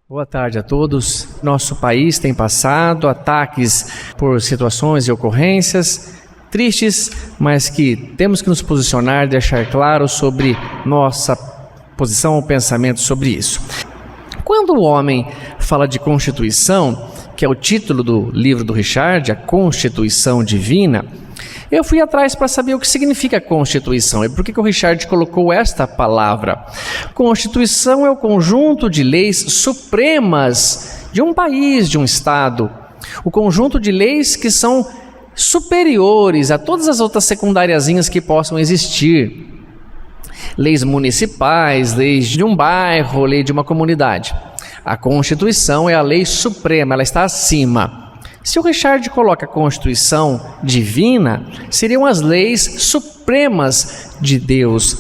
Boa tarde a todos. Nosso país tem passado ataques por situações e ocorrências tristes, mas que temos que nos posicionar e deixar claro sobre nossa posição ou pensamento sobre isso. Quando o homem fala de Constituição, que é o título do livro do Richard, a Constituição Divina, eu fui atrás para saber o que significa Constituição e por que o Richard colocou esta palavra. Constituição é o conjunto de leis supremas de um país, de um estado. O conjunto de leis que são superiores a todas as outras secundariazinhas que possam existir. Leis municipais, leis de um bairro, lei de uma comunidade. A Constituição é a lei suprema, ela está acima. Se o Richard coloca a Constituição divina, seriam as leis supremas de Deus,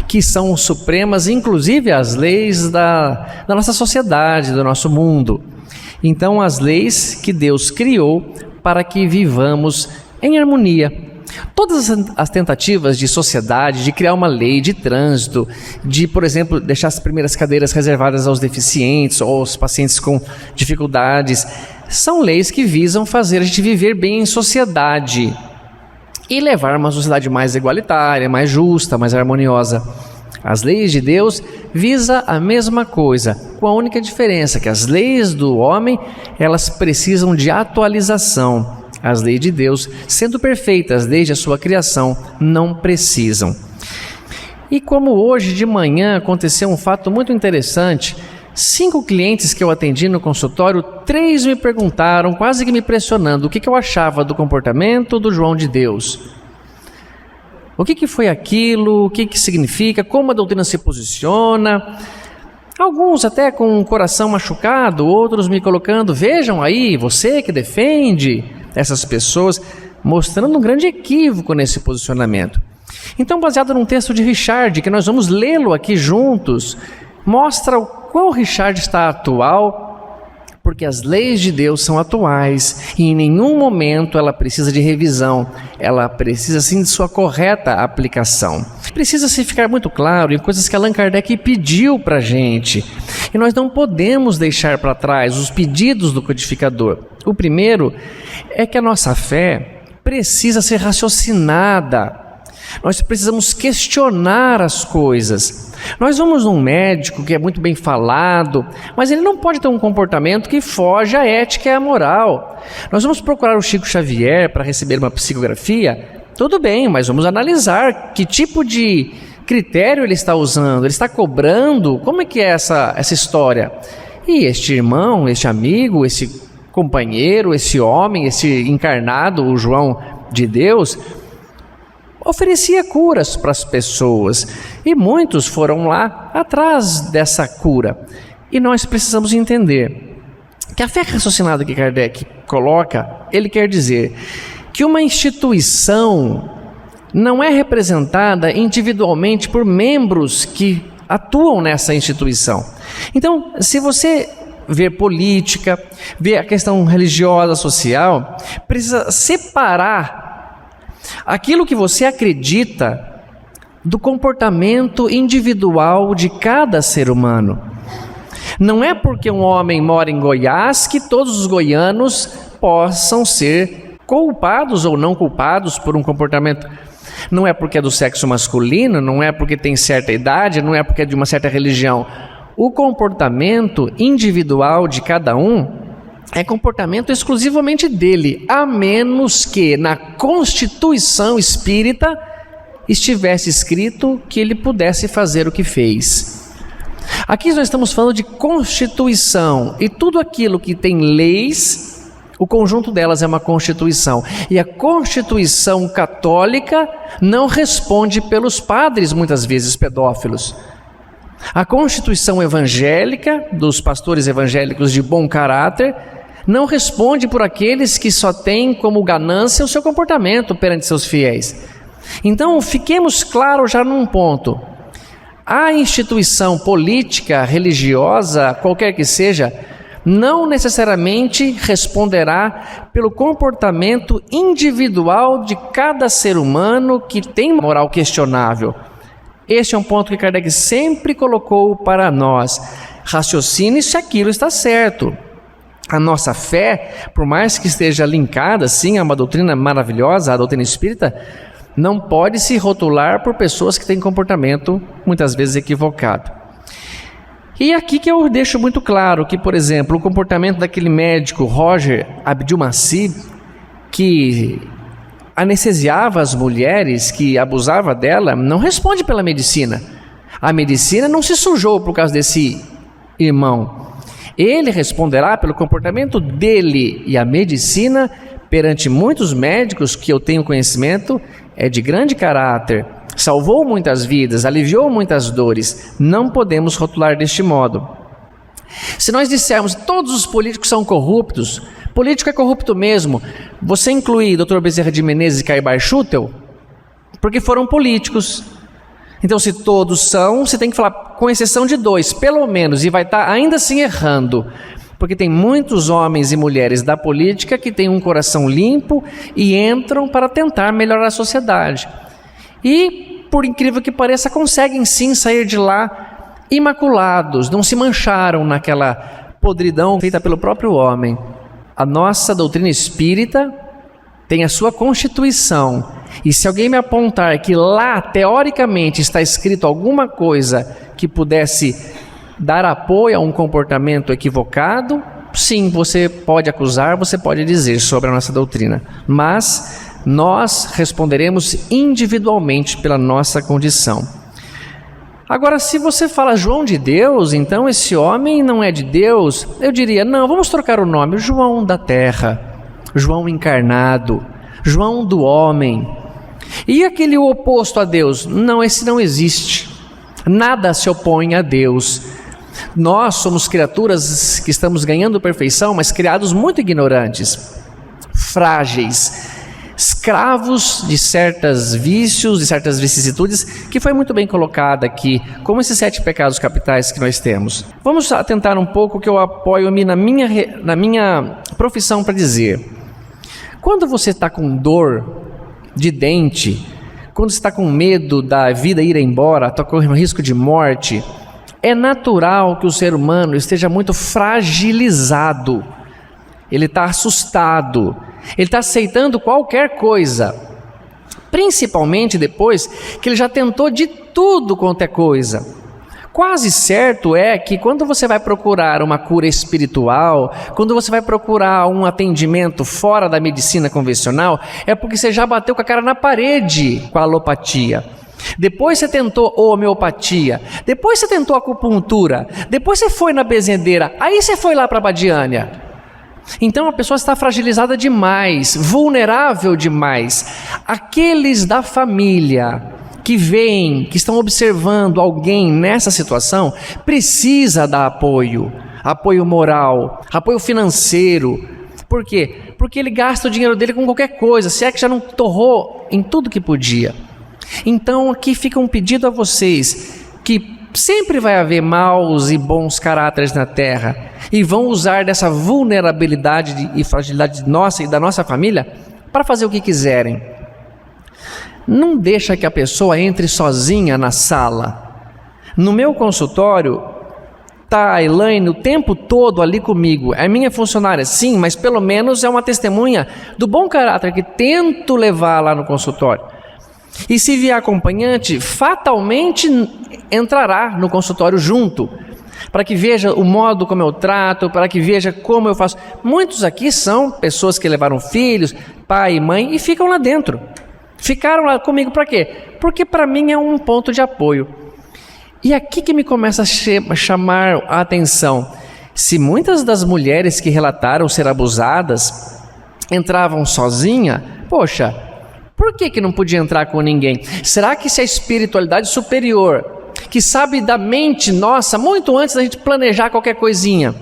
que são supremas, inclusive as leis da nossa sociedade, do nosso mundo. Então, as leis que Deus criou para que vivamos em harmonia. Todas as tentativas de sociedade, de criar uma lei de trânsito, de, por exemplo, deixar as primeiras cadeiras reservadas aos deficientes ou aos pacientes com dificuldades, são leis que visam fazer a gente viver bem em sociedade e levar uma sociedade mais igualitária, mais justa, mais harmoniosa. As leis de Deus visam a mesma coisa, com a única diferença que as leis do homem, elas precisam de atualização. As leis de Deus, sendo perfeitas desde a sua criação, não precisam. E como hoje de manhã aconteceu um fato muito interessante, 5 clientes que eu atendi no consultório, 3 me perguntaram, quase que me pressionando, o que eu achava do comportamento do João de Deus. O que foi aquilo, o que significa, como a doutrina se posiciona. Alguns até com o coração machucado, outros me colocando, vejam aí, você que defende essas pessoas, mostrando um grande equívoco nesse posicionamento. Então, baseado num texto de Richard, que nós vamos lê-lo aqui juntos, mostra o quão Richard está atual, porque as leis de Deus são atuais e em nenhum momento ela precisa de revisão, ela precisa sim de sua correta aplicação. Precisa-se ficar muito claro em coisas que Allan Kardec pediu para a gente, e nós não podemos deixar para trás os pedidos do codificador. O primeiro é que a nossa fé precisa ser raciocinada. Nós precisamos questionar as coisas. Nós vamos num médico que é muito bem falado, mas ele não pode ter um comportamento que foge à ética e à moral. Nós vamos procurar o Chico Xavier para receber uma psicografia. Tudo bem, mas vamos analisar que tipo de critério ele está usando, ele está cobrando, como é que é essa história? E este irmão, este amigo, esse companheiro, esse homem, esse encarnado, o João de Deus, oferecia curas para as pessoas e muitos foram lá atrás dessa cura. E nós precisamos entender que a fé raciocinada que Kardec coloca, ele quer dizer que uma instituição não é representada individualmente por membros que atuam nessa instituição. Então, se você vê política, vê a questão religiosa, social, precisa separar aquilo que você acredita do comportamento individual de cada ser humano. Não é porque um homem mora em Goiás que todos os goianos possam ser culpados ou não culpados por um comportamento. Não é porque é do sexo masculino, não é porque tem certa idade, não é porque é de uma certa religião. O comportamento individual de cada um é comportamento exclusivamente dele, a menos que na Constituição Espírita estivesse escrito que ele pudesse fazer o que fez. Aqui nós estamos falando de Constituição, e tudo aquilo que tem leis, o conjunto delas é uma Constituição. E a Constituição católica não responde pelos padres, muitas vezes pedófilos. A Constituição evangélica, dos pastores evangélicos de bom caráter, não responde por aqueles que só têm como ganância o seu comportamento perante seus fiéis. Então, fiquemos claros já num ponto. A instituição política, religiosa, qualquer que seja, não necessariamente responderá pelo comportamento individual de cada ser humano que tem moral questionável. Este é um ponto que Kardec sempre colocou para nós. raciocine se aquilo está certo. A nossa fé, por mais que esteja linkada, sim, a uma doutrina maravilhosa, a doutrina espírita, não pode se rotular por pessoas que têm comportamento muitas vezes equivocado. E aqui que eu deixo muito claro que, por exemplo, o comportamento daquele médico Roger Abdulmacid, que anestesiava as mulheres, que abusava dela, não responde pela medicina. A medicina não se sujou por causa desse irmão. Ele responderá pelo comportamento dele, e a medicina, perante muitos médicos que eu tenho conhecimento, é de grande caráter, salvou muitas vidas, aliviou muitas dores. Não podemos rotular deste modo. Se nós dissermos que todos os políticos são corruptos, político é corrupto mesmo, você inclui Dr. Bezerra de Menezes e Caibar Schutel, porque foram políticos. Então, se todos são, você tem que falar, com exceção de 2, pelo menos, e vai estar ainda assim errando, porque tem muitos homens e mulheres da política que têm um coração limpo e entram para tentar melhorar a sociedade. E, por incrível que pareça, conseguem sim sair de lá imaculados, não se mancharam naquela podridão feita pelo próprio homem. A nossa doutrina espírita tem a sua constituição, e se alguém me apontar que lá, teoricamente, está escrito alguma coisa que pudesse dar apoio a um comportamento equivocado, sim, você pode acusar, você pode dizer sobre a nossa doutrina, mas nós responderemos individualmente pela nossa condição. Agora, se você fala João de Deus, então esse homem não é de Deus, eu diria, não, vamos trocar o nome, João da terra, João encarnado, João do homem. E aquele oposto a Deus? Não, esse não existe. Nada se opõe a Deus. Nós somos criaturas que estamos ganhando perfeição, mas criados muito ignorantes, frágeis, escravos de certos vícios, de certas vicissitudes, que foi muito bem colocada aqui, como esses 7 pecados capitais que nós temos. Vamos atentar um pouco que eu apoio-me na minha profissão para dizer. Quando você está com dor de dente, quando você está com medo da vida ir embora, está com risco de morte, é natural que o ser humano esteja muito fragilizado. Ele está assustado, ele está aceitando qualquer coisa, principalmente depois que ele já tentou de tudo quanto é coisa. Quase certo é que quando você vai procurar uma cura espiritual, quando você vai procurar um atendimento fora da medicina convencional, é porque você já bateu com a cara na parede com a alopatia. Depois você tentou homeopatia, depois você tentou acupuntura, depois você foi na benzedeira, aí você foi lá para a Badiânia. Então a pessoa está fragilizada demais, vulnerável demais. Aqueles da família que veem, que estão observando alguém nessa situação, precisa dar apoio moral, apoio financeiro. Por quê? Porque ele gasta o dinheiro dele com qualquer coisa, se é que já não torrou em tudo que podia. Então aqui fica um pedido a vocês, que sempre vai haver maus e bons caráteres na terra, e vão usar dessa vulnerabilidade e fragilidade nossa e da nossa família para fazer o que quiserem. Não deixa que a pessoa entre sozinha na sala. No meu consultório está a Elaine o tempo todo ali comigo. É minha funcionária, sim, mas pelo menos é uma testemunha do bom caráter que tento levar lá no consultório. E se vier acompanhante, fatalmente entrará no consultório junto, para que veja o modo como eu trato, para que veja como eu faço. Muitos aqui são pessoas que levaram filhos, pai e mãe, e ficam lá dentro. Ficaram lá comigo para quê? Porque para mim é um ponto de apoio. E aqui que me começa a chamar a atenção. Se muitas das mulheres que relataram ser abusadas entravam sozinha, poxa, por que não podia entrar com ninguém? Será que se a espiritualidade superior, que sabe da mente nossa muito antes da gente planejar qualquer coisinha,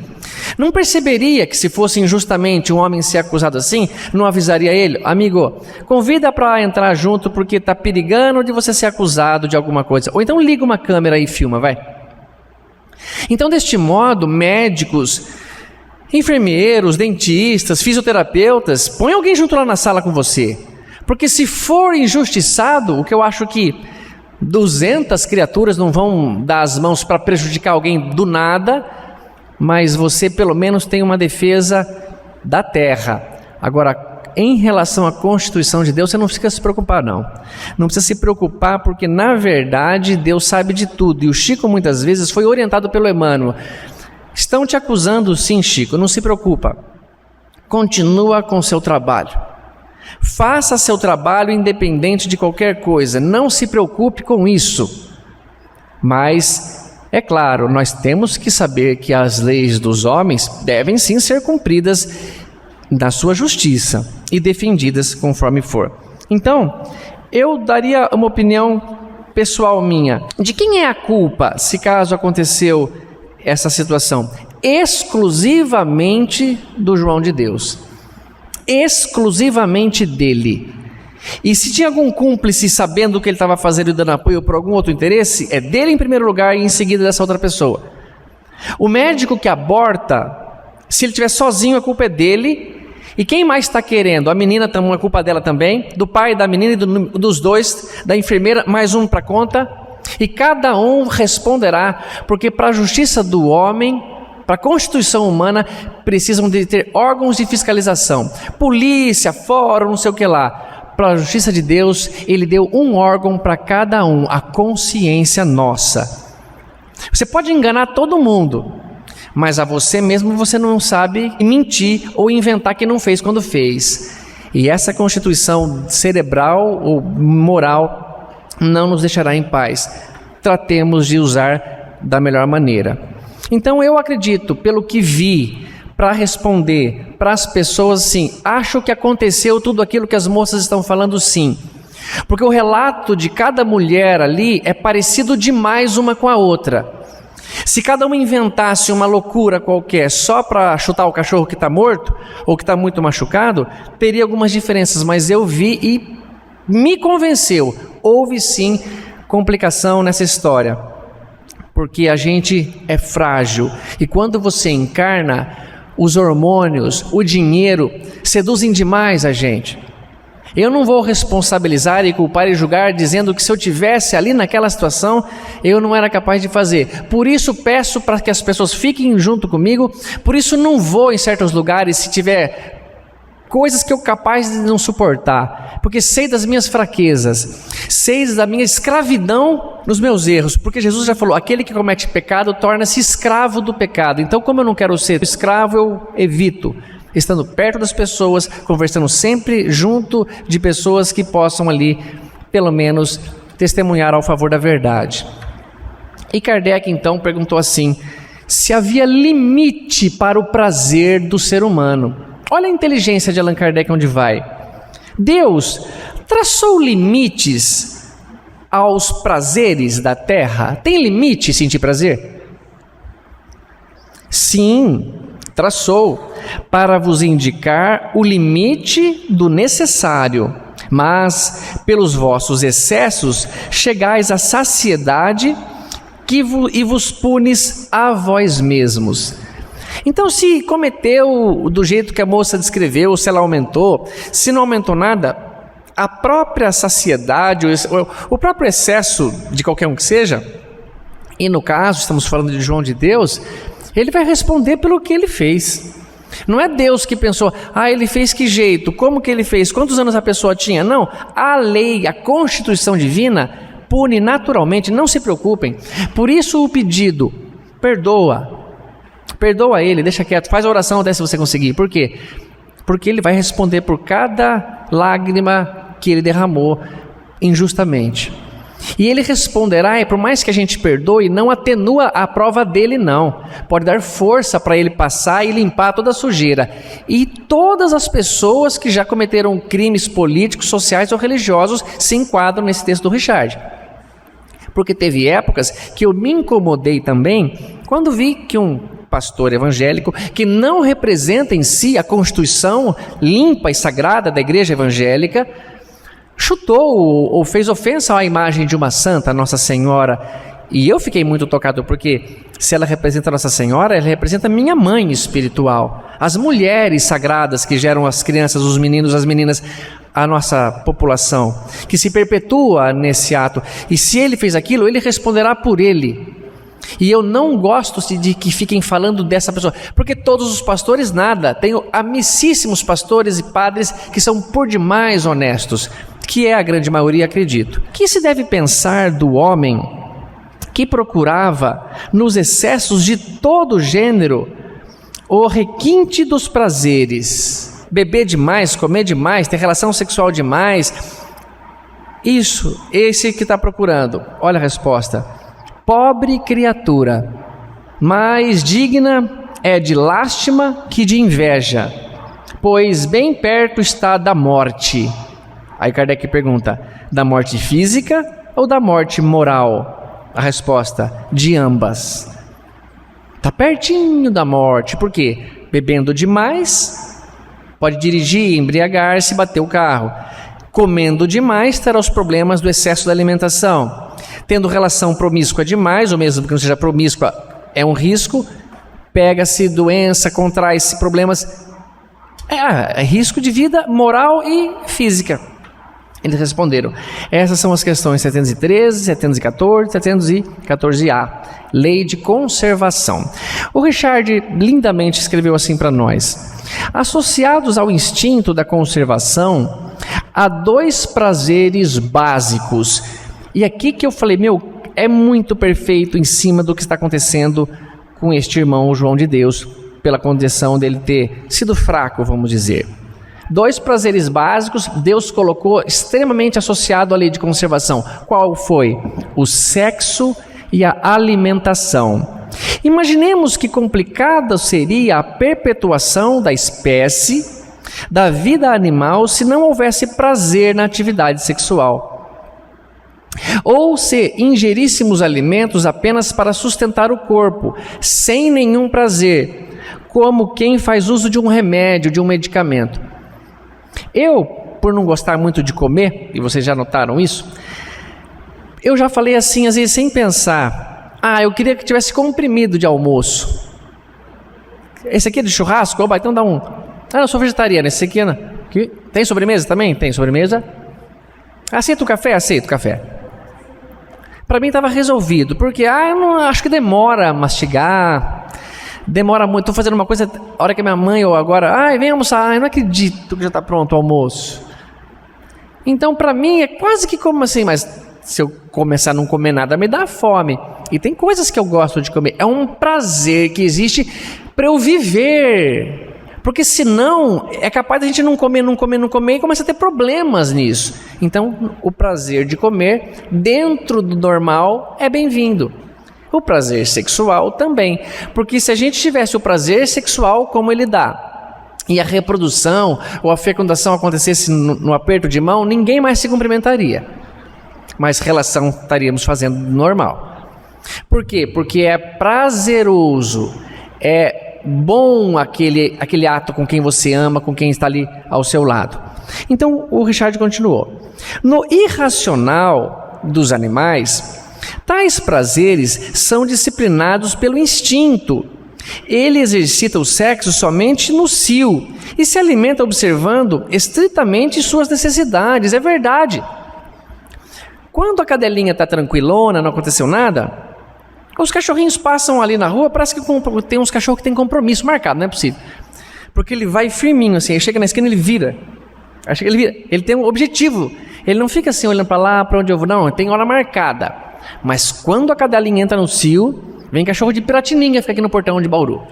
não perceberia que se fosse injustamente um homem ser acusado assim, não avisaria ele? Amigo, convida para entrar junto porque está perigando de você ser acusado de alguma coisa. Ou então liga uma câmera e filma, vai. Então, deste modo, médicos, enfermeiros, dentistas, fisioterapeutas, põe alguém junto lá na sala com você. Porque se for injustiçado, o que eu acho que 200 criaturas não vão dar as mãos para prejudicar alguém do nada, mas você pelo menos tem uma defesa da terra. Agora, em relação à Constituição de Deus, você não precisa se preocupar não. Não precisa se preocupar porque, na verdade, Deus sabe de tudo. E o Chico, muitas vezes, foi orientado pelo Emmanuel. Estão te acusando, sim, Chico, não se preocupa. Continua com seu trabalho. Faça seu trabalho independente de qualquer coisa. Não se preocupe com isso. Mas, é claro, nós temos que saber que as leis dos homens devem sim ser cumpridas na sua justiça e defendidas conforme for. Então, eu daria uma opinião pessoal minha. De quem é a culpa, se caso aconteceu essa situação? Exclusivamente do João de Deus. Exclusivamente dele. E se tinha algum cúmplice sabendo o que ele estava fazendo e dando apoio por algum outro interesse, é dele em primeiro lugar e em seguida dessa outra pessoa. O médico que aborta, se ele estiver sozinho, a culpa é dele. E quem mais está querendo? A menina, a culpa dela também, do pai da menina e dos dois, da enfermeira, mais um para conta. E cada um responderá, porque para a justiça do homem, para a Constituição humana, precisam de ter órgãos de fiscalização. Polícia, fórum, não sei o que lá. Para a justiça de Deus, Ele deu um órgão para cada um, a consciência nossa. Você pode enganar todo mundo, mas a você mesmo você não sabe mentir ou inventar que não fez quando fez. E essa constituição cerebral ou moral não nos deixará em paz. Tratemos de usar da melhor maneira. Então eu acredito, pelo que vi, para responder para as pessoas, sim, acho que aconteceu tudo aquilo que as moças estão falando, sim. Porque o relato de cada mulher ali é parecido demais uma com a outra. Se cada uma inventasse uma loucura qualquer só para chutar o cachorro que está morto ou que está muito machucado, teria algumas diferenças, mas eu vi e me convenceu. Houve sim complicação nessa história, porque a gente é frágil e quando você encarna, os hormônios, o dinheiro seduzem demais a gente. Eu não vou responsabilizar e culpar e julgar dizendo que se eu tivesse ali naquela situação, eu não era capaz de fazer. Por isso peço para que as pessoas fiquem junto comigo, por isso não vou em certos lugares se tiver coisas que eu capaz de não suportar, porque sei das minhas fraquezas, sei da minha escravidão nos meus erros, porque Jesus já falou, aquele que comete pecado torna-se escravo do pecado. Então, como eu não quero ser escravo, eu evito. Estando perto das pessoas, conversando sempre junto de pessoas que possam ali, pelo menos, testemunhar ao favor da verdade. E Kardec então perguntou assim, se havia limite para o prazer do ser humano. Olha a inteligência de Allan Kardec onde vai. Deus traçou limites aos prazeres da terra? Tem limite sentir prazer? Sim, traçou, para vos indicar o limite do necessário, mas pelos vossos excessos chegais à saciedade e vos punis a vós mesmos. Então, se cometeu do jeito que a moça descreveu, se ela aumentou, se não aumentou nada, a própria saciedade, o próprio excesso de qualquer um que seja, e no caso, estamos falando de João de Deus, ele vai responder pelo que ele fez. Não é Deus que pensou, ele fez que jeito, como que ele fez, quantos anos a pessoa tinha? Não, a lei, a Constituição divina pune naturalmente, não se preocupem. Por isso o pedido, perdoa ele, deixa quieto, faz a oração até se você conseguir. Por quê? Porque ele vai responder por cada lágrima que ele derramou injustamente. E ele responderá, e por mais que a gente perdoe, não atenua a prova dele não. Pode dar força para ele passar e limpar toda a sujeira. E todas as pessoas que já cometeram crimes políticos, sociais ou religiosos se enquadram nesse texto do Richard. Porque teve épocas que eu me incomodei também quando vi que um pastor evangélico que não representa em si a Constituição limpa e sagrada da igreja evangélica chutou ou fez ofensa à imagem de uma santa, Nossa Senhora. E eu fiquei muito tocado porque se ela representa Nossa Senhora, ela representa minha mãe espiritual, as mulheres sagradas que geram as crianças, os meninos, as meninas, a nossa população, que se perpetua nesse ato. E se ele fez aquilo, ele responderá por ele. E eu não gosto de que fiquem falando dessa pessoa, porque todos os pastores nada. Tenho amicíssimos pastores e padres que são por demais honestos, que é a grande maioria, acredito. Que se deve pensar do homem que procurava, nos excessos de todo gênero, o requinte dos prazeres? Beber demais, comer demais, ter relação sexual demais. Isso, esse que está procurando. Olha a resposta. Pobre criatura, mais digna é de lástima que de inveja, pois bem perto está da morte. Aí Kardec pergunta, da morte física ou da morte moral? A resposta, de ambas. Está pertinho da morte, por quê? Bebendo demais, pode dirigir, embriagar-se, bater o carro. Comendo demais, terá os problemas do excesso da alimentação. Tendo relação promíscua demais, ou mesmo que não seja promíscua, é um risco. Pega-se doença, contrai-se problemas. É risco de vida moral e física. Eles responderam. Essas são as questões 713, 714, 714A. Lei de conservação. O Richard lindamente escreveu assim para nós. Associados ao instinto da conservação, há dois prazeres básicos. E aqui que eu falei, é muito perfeito em cima do que está acontecendo com este irmão João de Deus, pela condição dele ter sido fraco, vamos dizer. Dois prazeres básicos, Deus colocou extremamente associado à lei de conservação. Qual foi? O sexo e a alimentação. Imaginemos que complicada seria a perpetuação da espécie, da vida animal, se não houvesse prazer na atividade sexual. Ou se ingeríssemos alimentos apenas para sustentar o corpo, sem nenhum prazer, como quem faz uso de um remédio, de um medicamento. Eu, por não gostar muito de comer, e vocês já notaram isso, eu já falei assim, às vezes sem pensar, eu queria que tivesse comprimido de almoço. Esse aqui é de churrasco? Oba, então dá um. Eu sou vegetariano, esse aqui é... Tem sobremesa também? Tem sobremesa. Aceita o café? Aceito o café. Para mim estava resolvido, porque eu não acho que demora a mastigar, demora muito. Estou fazendo uma coisa, a hora que minha mãe ou agora, vem almoçar, eu não acredito que já está pronto o almoço. Então para mim é quase que como assim, mas se eu começar a não comer nada, me dá fome. E tem coisas que eu gosto de comer, é um prazer que existe para eu viver. Porque senão é capaz de a gente não comer e começa a ter problemas nisso. Então o prazer de comer dentro do normal é bem-vindo. O prazer sexual também. Porque se a gente tivesse o prazer sexual como ele dá, e a reprodução ou a fecundação acontecesse no aperto de mão, ninguém mais se cumprimentaria. Mas relação estaríamos fazendo normal. Por quê? Porque é prazeroso, é bom aquele ato com quem você ama, com quem está ali ao seu lado. Então o Richard continuou. No irracional dos animais, tais prazeres são disciplinados pelo instinto. Ele exercita o sexo somente no cio e se alimenta observando estritamente suas necessidades. É verdade. Quando a cadelinha está tranquilona, não aconteceu nada, os cachorrinhos passam ali na rua, parece que tem uns cachorros que tem compromisso marcado, não é possível. Porque ele vai firminho assim, ele chega na esquina e ele vira. Ele tem um objetivo. Ele não fica assim olhando para lá, para onde eu vou, não, tem hora marcada. Mas quando a cadelinha entra no cio, vem cachorro de Piratininga, fica aqui no portão de Bauru.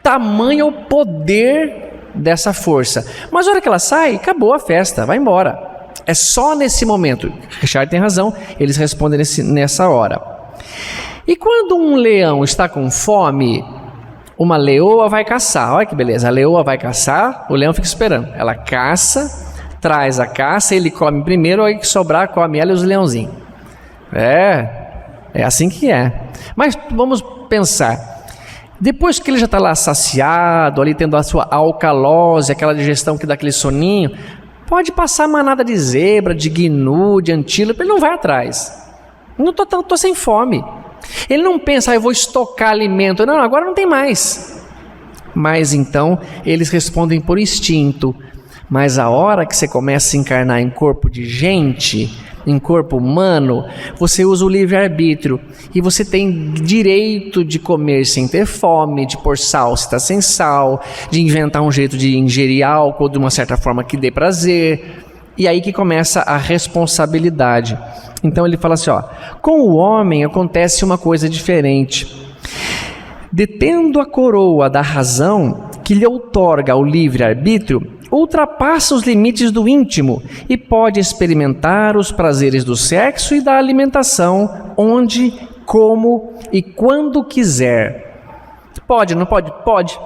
Tamanho o poder dessa força. Mas a hora que ela sai, acabou a festa, vai embora. É só nesse momento. Richard tem razão, eles respondem nessa hora. E quando um leão está com fome, uma leoa vai caçar. Olha que beleza, a leoa vai caçar, o leão fica esperando. Ela caça, traz a caça, ele come primeiro, aí que sobrar, come ela e os leãozinhos. É assim que é. Mas vamos pensar. Depois que ele já está lá saciado, ali tendo a sua alcalose, aquela digestão que dá aquele soninho, pode passar manada de zebra, de gnu, de antílope, ele não vai atrás. Não tô sem fome. Ele não pensa, eu vou estocar alimento. Não, agora não tem mais. Mas então eles respondem por instinto. Mas a hora que você começa a encarnar em corpo de gente, em corpo humano, você usa o livre-arbítrio e você tem direito de comer sem ter fome, de pôr sal se está sem sal, de inventar um jeito de ingerir álcool de uma certa forma que dê prazer. E aí que começa a responsabilidade. Então ele fala assim, ó, com o homem acontece uma coisa diferente. Detendo a coroa da razão que lhe outorga o livre-arbítrio, ultrapassa os limites do íntimo e pode experimentar os prazeres do sexo e da alimentação onde, como e quando quiser. Pode, não pode? Pode.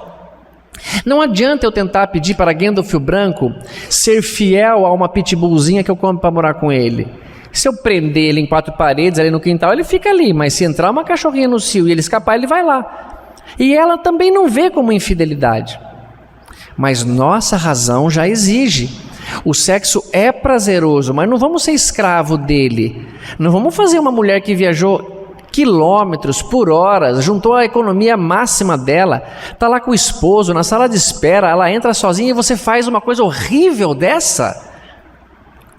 Não adianta eu tentar pedir para Gandalf o Branco ser fiel a uma pitbullzinha que eu compro para morar com ele. Se eu prender ele em 4 paredes ali no quintal, ele fica ali, mas se entrar uma cachorrinha no cio e ele escapar, ele vai lá. E ela também não vê como infidelidade. Mas nossa razão já exige. O sexo é prazeroso, mas não vamos ser escravo dele. Não vamos fazer uma mulher que viajou quilômetros por hora, juntou a economia máxima dela, está lá com o esposo na sala de espera, ela entra sozinha e você faz uma coisa horrível dessa?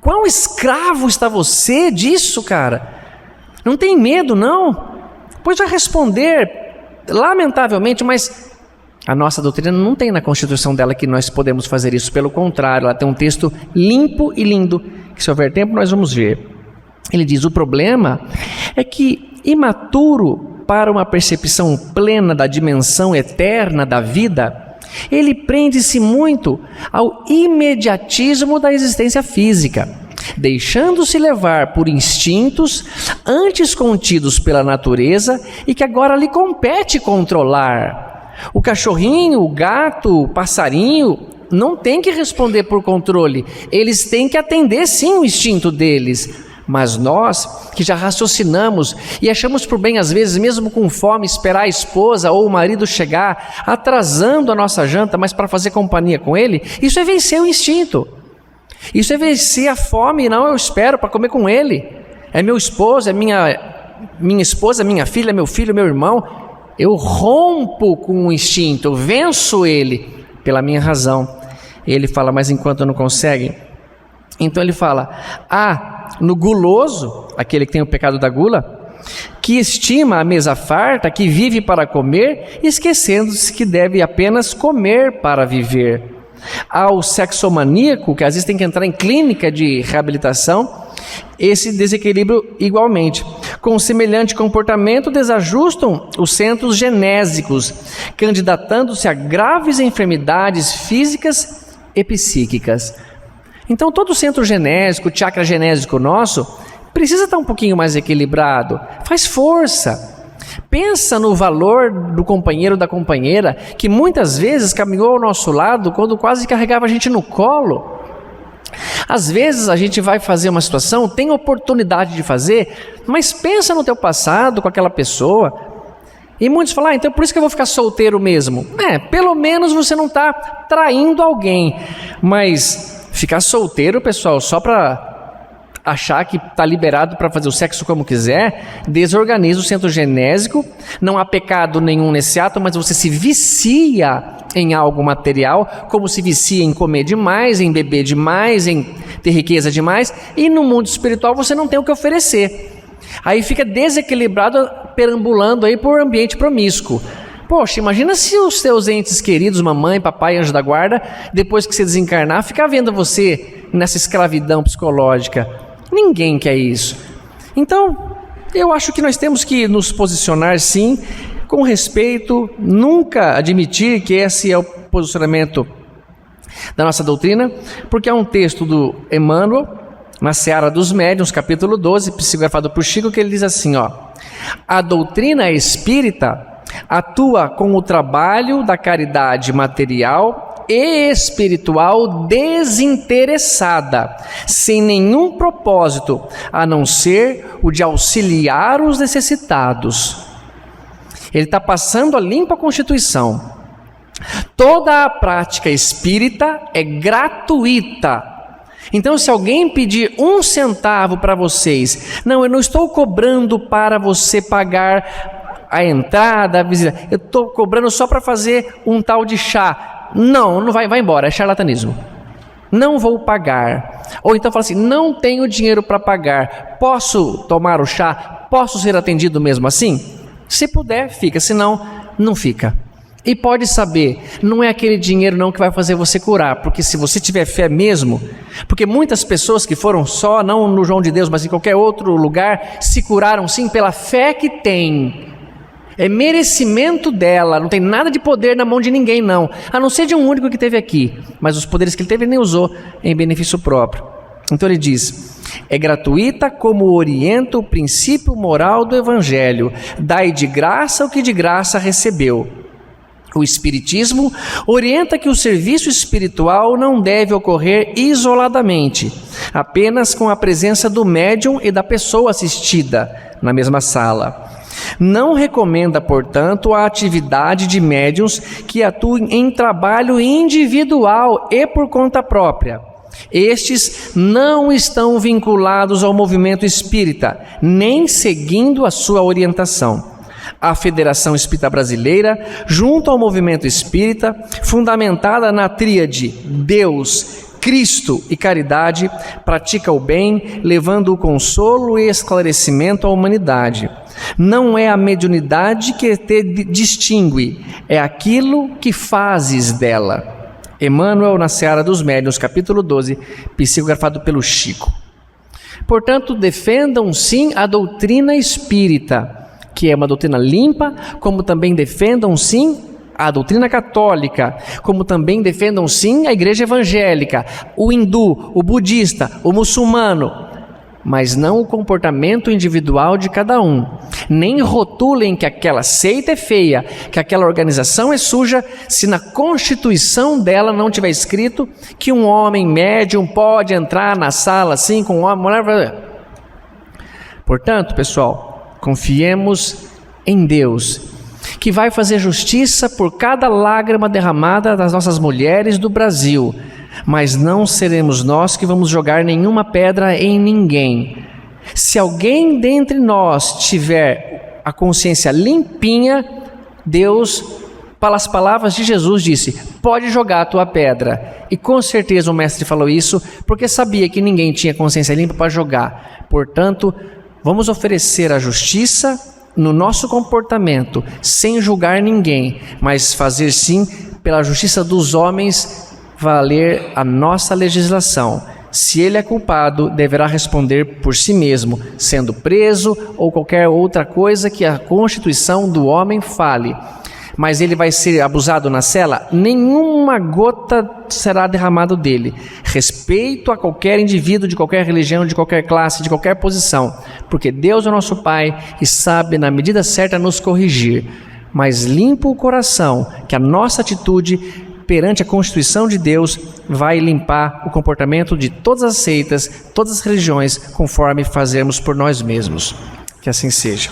Quão escravo está você disso, cara? Não tem medo, não? Pois vai responder, lamentavelmente, mas a nossa doutrina não tem na Constituição dela que nós podemos fazer isso. Pelo contrário, ela tem um texto limpo e lindo, que se houver tempo nós vamos ver. Ele diz, o problema é que, imaturo para uma percepção plena da dimensão eterna da vida, ele prende-se muito ao imediatismo da existência física, deixando-se levar por instintos antes contidos pela natureza e que agora lhe compete controlar. O cachorrinho, o gato, o passarinho não tem que responder por controle, eles têm que atender sim o instinto deles. Mas nós, que já raciocinamos e achamos por bem às vezes, mesmo com fome, esperar a esposa ou o marido chegar, atrasando a nossa janta, mas para fazer companhia com ele, isso é vencer o instinto. Isso é vencer a fome, não, eu espero para comer com ele. É meu esposo, é minha esposa, minha filha, meu filho, meu irmão. Eu rompo com o instinto, eu venço ele pela minha razão. Ele fala, mas enquanto não consegue, então ele fala, no guloso, aquele que tem o pecado da gula, que estima a mesa farta, que vive para comer, esquecendo-se que deve apenas comer para viver. Ao sexomaníaco, que às vezes tem que entrar em clínica de reabilitação, esse desequilíbrio igualmente. Com semelhante comportamento, desajustam os centros genésicos, candidatando-se a graves enfermidades físicas e psíquicas. Então todo o centro genésico, o chakra genésico nosso, precisa estar um pouquinho mais equilibrado. Faz força. Pensa no valor do companheiro ou da companheira, que muitas vezes caminhou ao nosso lado quando quase carregava a gente no colo. Às vezes a gente vai fazer uma situação, tem oportunidade de fazer, mas pensa no teu passado com aquela pessoa. E muitos falam, então por isso que eu vou ficar solteiro mesmo. Pelo menos você não está traindo alguém. Mas ficar solteiro, pessoal, só para achar que está liberado para fazer o sexo como quiser, desorganiza o centro genésico. Não há pecado nenhum nesse ato, mas você se vicia em algo material, como se vicia em comer demais, em beber demais, em ter riqueza demais, e no mundo espiritual você não tem o que oferecer. Aí fica desequilibrado, perambulando aí por ambiente promíscuo. Poxa, imagina se os teus entes queridos, mamãe, papai, anjo da guarda, depois que você desencarnar, ficar vendo você nessa escravidão psicológica. Ninguém quer isso. Então, eu acho que nós temos que nos posicionar sim, com respeito, nunca admitir que esse é o posicionamento da nossa doutrina, porque há um texto do Emmanuel, na Seara dos Médiuns, capítulo 12, psicografado por Chico, que ele diz assim, a doutrina espírita atua com o trabalho da caridade material e espiritual desinteressada, sem nenhum propósito, a não ser o de auxiliar os necessitados. Ele está passando a limpa Constituição. Toda a prática espírita é gratuita. Então, se alguém pedir 1 centavo para vocês, não, eu não estou cobrando para você pagar a entrada, a visita. Eu estou cobrando só para fazer um tal de chá. Não vai embora, é charlatanismo. Não vou pagar. Ou então fala assim, não tenho dinheiro para pagar. Posso tomar o chá? Posso ser atendido mesmo assim? Se puder, fica. Se não, não fica. E pode saber, não é aquele dinheiro não que vai fazer você curar, porque se você tiver fé mesmo, porque muitas pessoas que foram só, não no João de Deus, mas em qualquer outro lugar, se curaram sim pela fé que tem. É merecimento dela, não tem nada de poder na mão de ninguém não, a não ser de um único que teve aqui, mas os poderes que ele teve ele nem usou em benefício próprio. Então ele diz, é gratuita como orienta o princípio moral do Evangelho, dai de graça o que de graça recebeu. O Espiritismo orienta que o serviço espiritual não deve ocorrer isoladamente, apenas com a presença do médium e da pessoa assistida na mesma sala. Não recomenda, portanto, a atividade de médiuns que atuem em trabalho individual e por conta própria. Estes não estão vinculados ao movimento espírita, nem seguindo a sua orientação. A Federação Espírita Brasileira, junto ao movimento espírita, fundamentada na tríade Deus, Cristo e caridade, pratica o bem, levando o consolo e esclarecimento à humanidade. Não é a mediunidade que te distingue, é aquilo que fazes dela. Emmanuel, na Seara dos Médiuns, capítulo 12, psicografado pelo Chico. Portanto, defendam sim a doutrina espírita, que é uma doutrina limpa, como também defendam sim a doutrina católica, como também defendam sim a igreja evangélica, o hindu, o budista, o muçulmano, mas não o comportamento individual de cada um. Nem rotulem que aquela seita é feia, que aquela organização é suja, se na constituição dela não tiver escrito que um homem médium pode entrar na sala assim com um homem, mulher. Portanto, pessoal, confiemos em Deus, que vai fazer justiça por cada lágrima derramada das nossas mulheres do Brasil, mas não seremos nós que vamos jogar nenhuma pedra em ninguém. Se alguém dentre nós tiver a consciência limpinha, Deus, pelas palavras de Jesus, disse, pode jogar a tua pedra. E com certeza o mestre falou isso, porque sabia que ninguém tinha consciência limpa para jogar. Portanto, vamos oferecer a justiça no nosso comportamento, sem julgar ninguém, mas fazer sim, pela justiça dos homens, valer a nossa legislação. Se ele é culpado, deverá responder por si mesmo, sendo preso ou qualquer outra coisa que a Constituição do homem fale. Mas ele vai ser abusado na cela? Nenhuma gota será derramado dele. Respeito a qualquer indivíduo de qualquer religião, de qualquer classe, de qualquer posição, porque Deus é nosso Pai e sabe na medida certa nos corrigir. Mas limpa o coração, que a nossa atitude perante a Constituição de Deus vai limpar o comportamento de todas as seitas, todas as religiões, conforme fazermos por nós mesmos. Que assim seja.